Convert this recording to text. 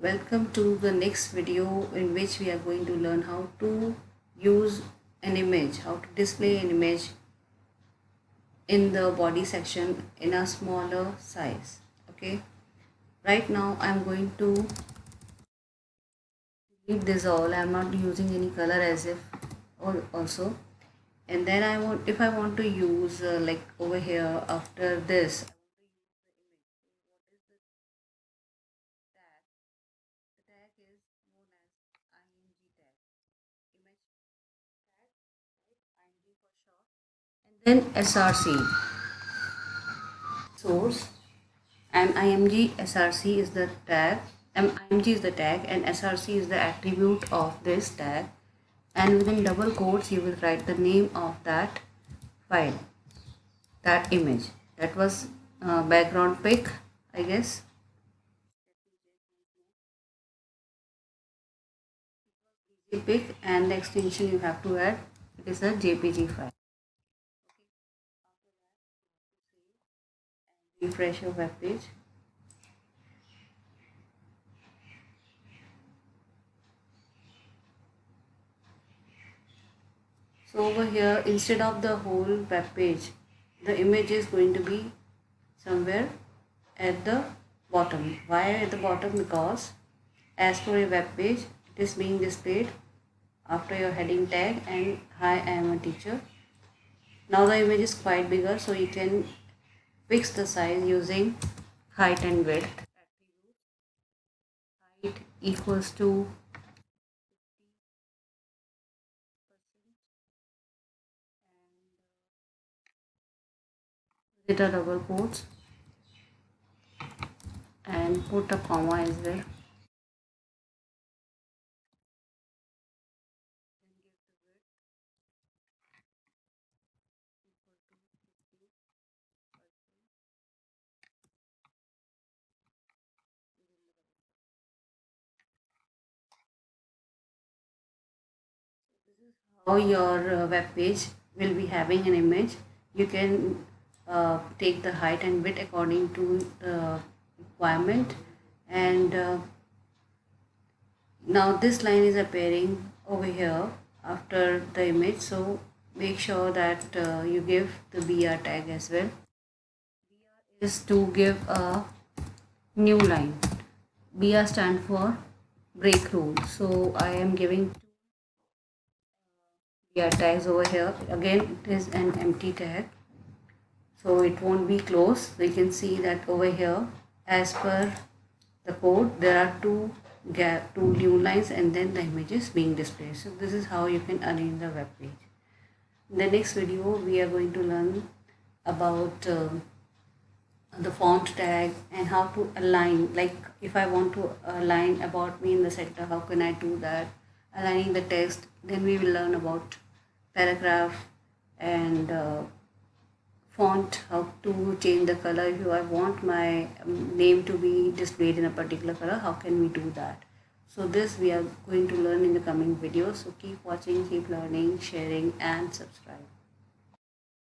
Welcome to the next video in which we are going to learn how to use an image, how to display an image in the body section in a smaller size. Okay, right now I'm going to delete this all. I'm not using any color as if also, and then if I want to use like over here after this, the tag is known as IMG tag, image tag, right? IMG for short. Then SRC, source, and IMG SRC is the tag. IMG is the tag and SRC is the attribute of this tag. And within double quotes, you will write the name of that file, that image. That was background pic, I guess. Pic, and the extension you have to add. It is a JPG file. Refresh your web page. So over here, instead of the whole web page, the image is going to be somewhere at the bottom. Why at the bottom? Because as for your web page, it is being displayed after your heading tag and hi, I am a teacher. Now the image is quite bigger, so you can fix the size using height and width. Height equals to hit a double quotes and put a comma as well. How your web page will be having an image. You can take the height and width according to the requirement, and now this line is appearing over here after the image, so make sure that you give the BR tag as well. BR is to give a new line. BR stand for break rule, so I am giving BR tags over here. Again, it is an empty tag, so it won't be closed. So you can see that over here, as per the code, there are two new lines, and then the image is being displayed. So this is how you can arrange the web page. In the next video, we are going to learn about the font tag and how to align. Like if I want to align about me in the center, how can I do that? Aligning the text. Then we will learn about paragraph and font, how to change the color. If I want my name to be displayed in a particular color, how can we do that? So this we are going to learn in the coming videos. So keep watching, keep learning, sharing and subscribe.